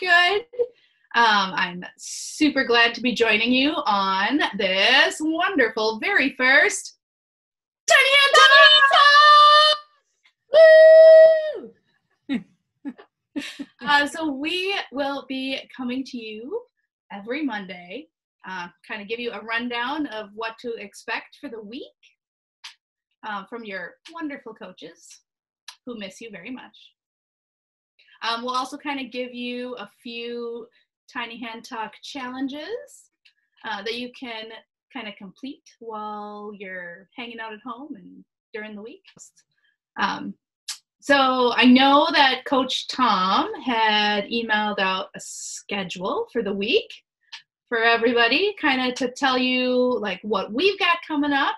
good. I'm super glad to be joining you on this wonderful, very first Tiny Hand Talk! So we will be coming to you every Monday, kind of give you a rundown of what to expect for the week from your wonderful coaches who miss you very much. We'll also kind of give you a few Tiny Hand Talk challenges that you can kind of complete while you're hanging out at home and during the week. So I know that Coach Tom had emailed out a schedule for the week for everybody, kind of to tell you like what we've got coming up.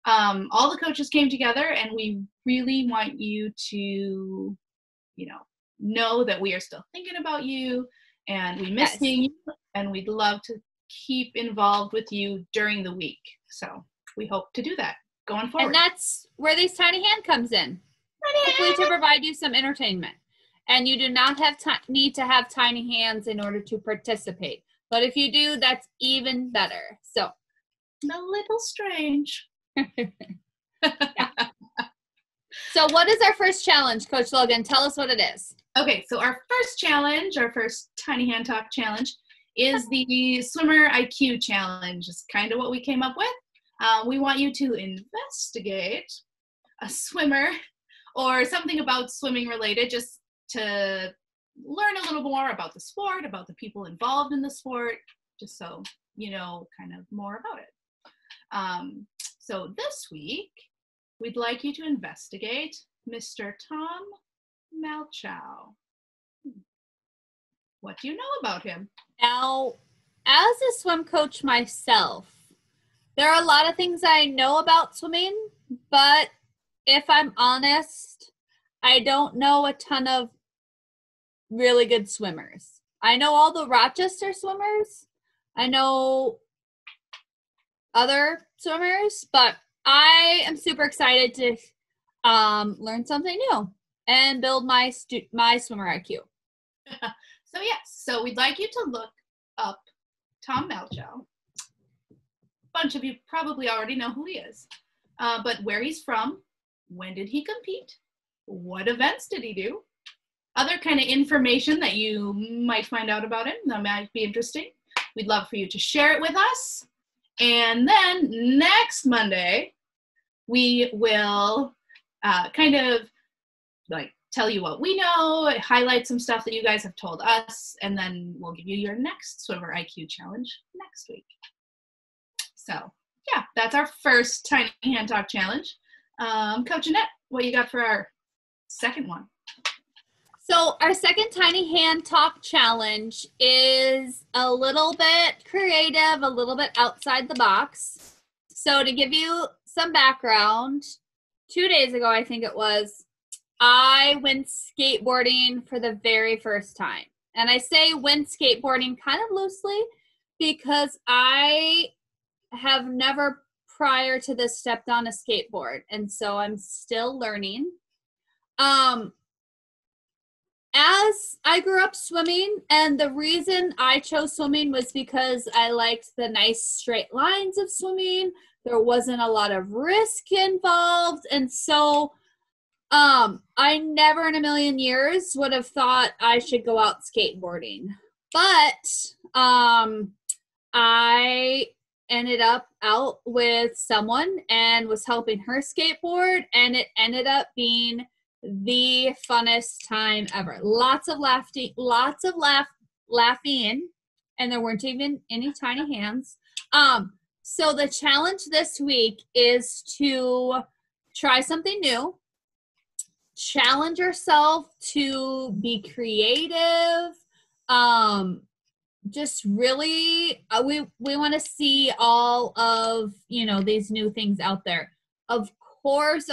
All the coaches came together, and we really want you to, know that we are still thinking about you, and we miss seeing you, and we'd love to keep involved with you during the week. So we hope to do that going forward. And that's where this Tiny Hand comes in. Hopefully to provide you some entertainment. And you do not need to have tiny hands in order to participate. But if you do, that's even better. So a little strange. Yeah. So what is our first challenge, Coach Logan? Tell us what it is. Okay, so our first challenge, our first Tiny Hand Talk challenge, is the Swimmer IQ Challenge. It's kind of what we came up with. We want you to investigate a swimmer or something about swimming related, just to learn a little more about the sport, about the people involved in the sport, just so you know kind of more about it. So this week, we'd like you to investigate Mr. Tom Malchow. What do you know about him? Now, as a swim coach myself, there are a lot of things I know about swimming, but if I'm honest, I don't know a ton of really good swimmers. I know all the Rochester swimmers. I know other swimmers, but I am super excited to learn something new and build my swimmer IQ. So we'd like you to look up Tom Malchow. A bunch of you probably already know who he is, but where he's from, when did he compete, what events did he do, other kind of information that you might find out about him that might be interesting. We'd love for you to share it with us. And then next Monday, we will kind of like tell you what we know, highlight some stuff that you guys have told us, and then we'll give you your next Swimmer IQ challenge next week. So yeah, that's our first Tiny Hand Talk challenge. Coach Annette, what you got for our second one? So our second Tiny Hand Talk challenge is a little bit creative, a little bit outside the box. So to give you some background, 2 days ago, I think it was, I went skateboarding for the very first time. And I say went skateboarding kind of loosely because I have never prior to this stepped on a skateboard. And so I'm still learning. As I grew up swimming, and the reason I chose swimming was because I liked the nice straight lines of swimming. There wasn't a lot of risk involved. And so I never in a million years would have thought I should go out skateboarding. But I ended up out with someone and was helping her skateboard, and it ended up being the funnest time ever. Lots of laughing, and there weren't even any tiny hands. So the challenge this week is to try something new, challenge yourself to be creative. Just really, we want to see all of, these new things out there. Of course,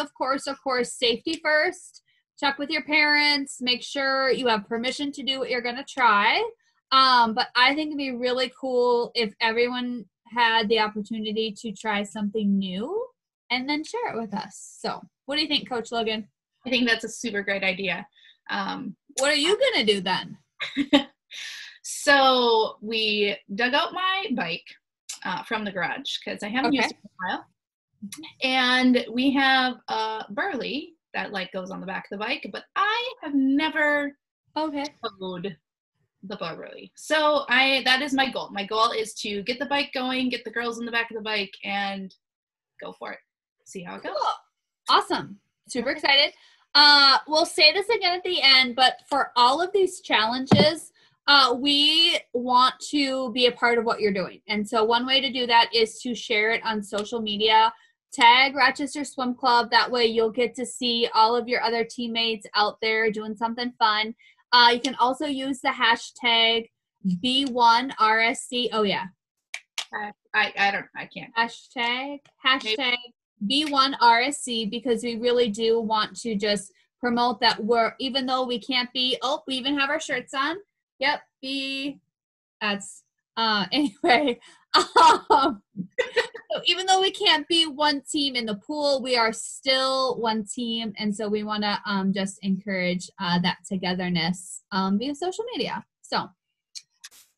safety first. Check with your parents. Make sure you have permission to do what you're going to try. But I think it'd be really cool if everyone had the opportunity to try something new and then share it with us. So what do you think, Coach Logan? I think that's a super great idea. What are you going to do then? So we dug out my bike from the garage because I haven't used it in a while. And we have a Burley that like goes on the back of the bike, but I have never towed the Burley. So that is my goal. My goal is to get the bike going, get the girls in the back of the bike, and go for it. See how it goes. Awesome. Super excited. We'll say this again at the end, but for all of these challenges, we want to be a part of what you're doing. And so one way to do that is to share it on social media. Tag Rochester Swim Club. That way you'll get to see all of your other teammates out there doing something fun. You can also use the hashtag B1RSC. Oh, yeah. I can't. Hashtag B1RSC, because we really do want to just promote that even though we can't be, we even have our shirts on. Yep. Anyway. So even though we can't be one team in the pool, we are still one team. And so we want to just encourage that togetherness via social media. So,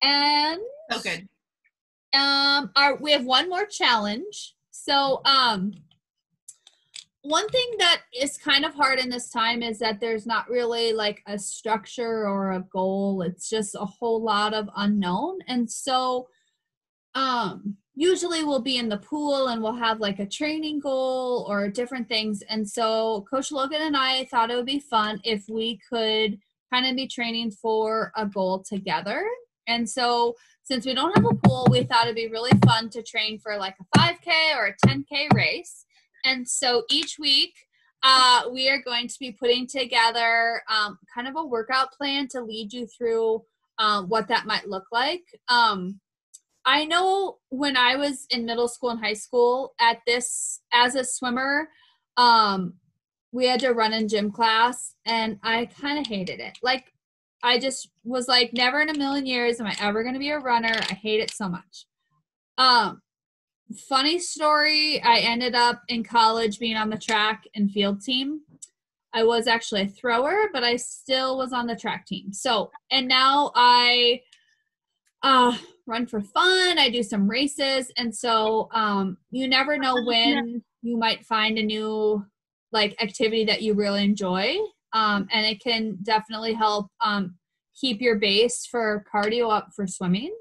and good. We have one more challenge. So one thing that is kind of hard in this time is that there's not really like a structure or a goal. It's just a whole lot of unknown. And so usually we'll be in the pool and we'll have like a training goal or different things. And so Coach Logan and I thought it would be fun if we could kind of be training for a goal together. And so since we don't have a pool, we thought it'd be really fun to train for like a 5K or a 10K race. And so each week we are going to be putting together kind of a workout plan to lead you through what that might look like. I know when I was in middle school and high school as a swimmer, we had to run in gym class and I kind of hated it. Like, I just was like, never in a million years am I ever going to be a runner. I hate it so much. Funny story, I ended up in college being on the track and field team. I was actually a thrower, but I still was on the track team. So, and now I run for fun. I do some races. And so you never know when you might find a new like activity that you really enjoy. And it can definitely help keep your base for cardio up for swimming.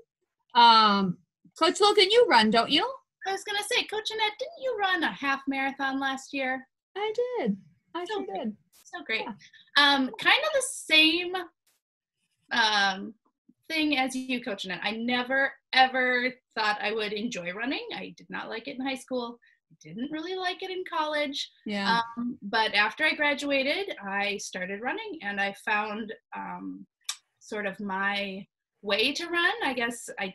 Coach Logan, you run, don't you? I was going to say, Coach Annette, didn't you run a half marathon last year? I did. I sure did. So great. Yeah. Kind of the same thing as you, Coach Annette. I never, ever thought I would enjoy running. I did not like it in high school. I didn't really like it in college. Yeah. But after I graduated, I started running, and I found sort of my way to run. I guess I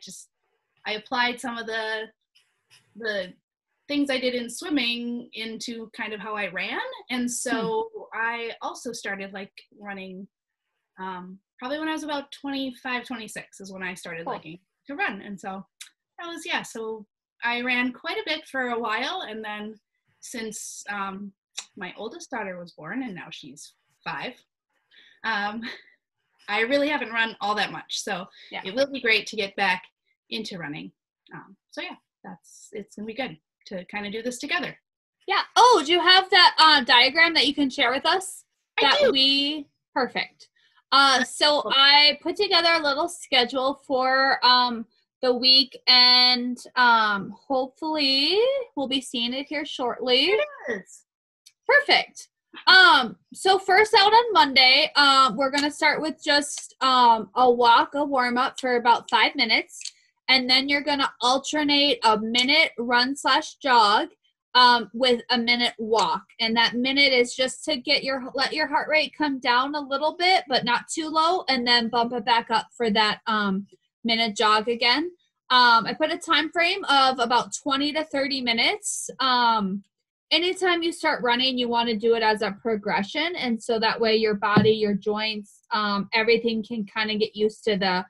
applied some of the things I did in swimming into kind of how I ran. And so I also started like running probably when I was about 25, 26 is when I started liking to run. And so that was, so I ran quite a bit for a while. And then since my oldest daughter was born and now she's 5, I really haven't run all that much. So it will be great to get back into running. It's going to be good to kind of do this together. Yeah. Oh, do you have that diagram that you can share with us? I do. Perfect. So I put together a little schedule for the week, and hopefully we'll be seeing it here shortly. It is. Perfect. So first out on Monday, we're going to start with just a warm-up for about 5 minutes. And then you're going to alternate a minute run/jog with a minute walk. And that minute is just to let your heart rate come down a little bit, but not too low, and then bump it back up for that minute jog again. I put a time frame of about 20 to 30 minutes. Anytime you start running, you want to do it as a progression. And so that way your body, your joints, everything can kind of get used to the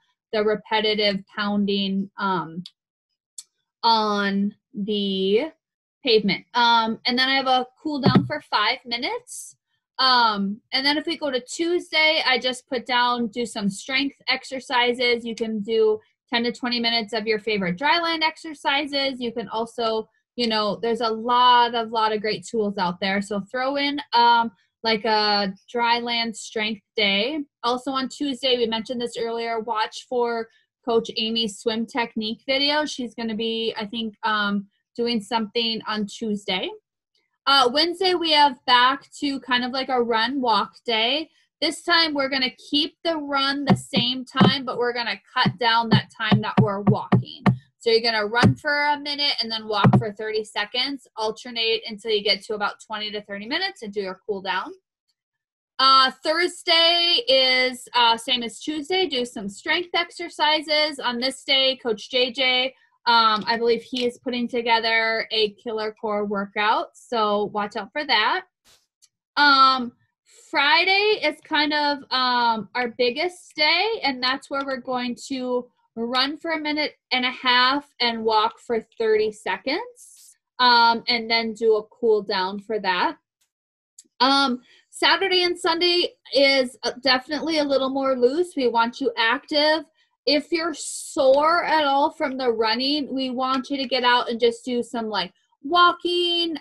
repetitive pounding on the pavement. And then I have a cool down for 5 minutes. And then if we go to Tuesday, I just put down, do some strength exercises. You can do 10 to 20 minutes of your favorite dryland exercises. You can also, you know, there's a lot of great tools out there. So throw in like a dryland strength day. Also on Tuesday, we mentioned this earlier, watch for Coach Amy's swim technique video. She's going to be, I think, doing something on Tuesday. Wednesday, we have back to kind of like a run walk day. This time we're going to keep the run the same time, but we're going to cut down that time that we're walking. So you're going to run for a minute and then walk for 30 seconds, alternate until you get to about 20 to 30 minutes and do your cool down. Thursday is same as Tuesday, do some strength exercises. On this day, Coach JJ, I believe he is putting together a killer core workout, so watch out for that. Friday is kind of our biggest day, and that's where we're going to run for a minute and a half and walk for 30 seconds, and then do a cool down for that. Saturday and Sunday is definitely a little more loose. We want you active. If you're sore at all from the running, we want you to get out and just do some like walking,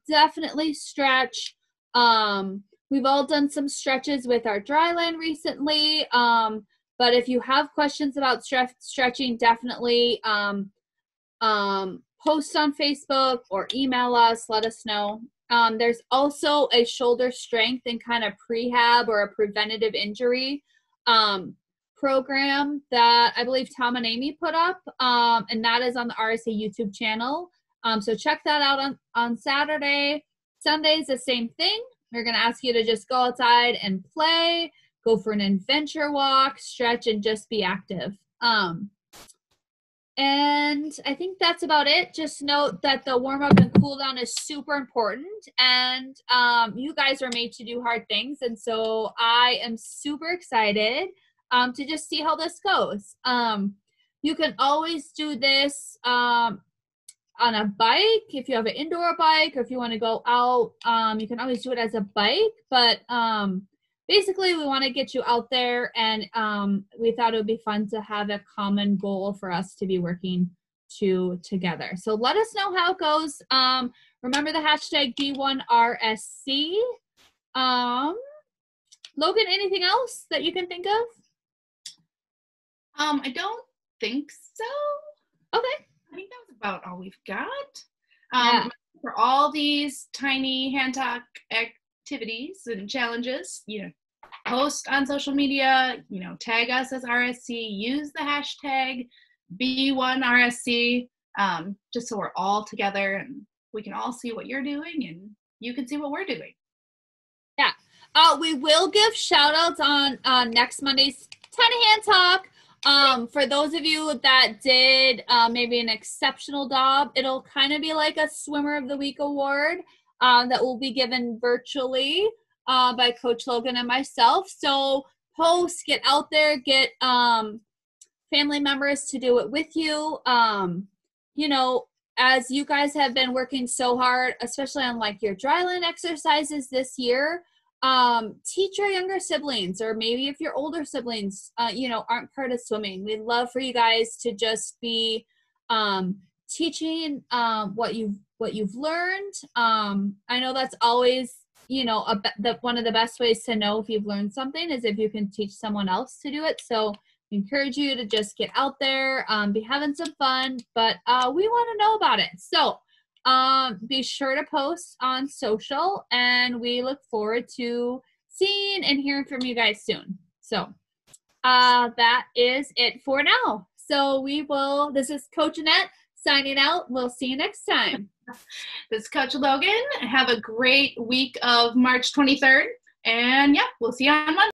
definitely stretch. We've all done some stretches with our dryland recently, but if you have questions about stretching, definitely post on Facebook or email us, let us know. There's also a shoulder strength and kind of prehab or a preventative injury program that I believe Tom and Amy put up, and that is on the RSA YouTube channel. So check that out on Saturday. Sunday's the same thing. We're going to ask you to just go outside and play, go for an adventure walk, stretch, and just be active. And I think that's about it. Just note that the warm-up and cool-down is super important, and you guys are made to do hard things, and so I am super excited to just see how this goes. You can always do this on a bike if you have an indoor bike, or if you want to go out, you can always do it as a bike, but basically we want to get you out there, and we thought it would be fun to have a common goal for us to be working together. So let us know how it goes. Remember the hashtag D1RSC. Logan, anything else that you can think of? I don't think so. Okay. I think that was about all we've got. Yeah. For all these tiny hand talk activities and challenges, you know, post on social media, you know, tag us as RSC, use the hashtag B1RSC, just so we're all together and we can all see what you're doing and you can see what we're doing. Yeah. We will give shout outs on next Monday's Tiny Hand Talk. For those of you that did maybe an exceptional job, it'll kind of be like a Swimmer of the Week award that will be given virtually by Coach Logan and myself. So post, get out there, get family members to do it with you. You know, as you guys have been working so hard, especially on like your dryland exercises this year, teach your younger siblings, or maybe if your older siblings, you know, aren't part of swimming. We'd love for you guys to just be teaching what you've learned. I know that's always, you know, one of the best ways to know if you've learned something is if you can teach someone else to do it. So we encourage you to just get out there, be having some fun, but we want to know about it. So be sure to post on social, and we look forward to seeing and hearing from you guys soon. So that is it for now. So this is Coach Annette signing out. We'll see you next time. This is Coach Logan. Have a great week of March 23rd. And yeah, we'll see you on Monday.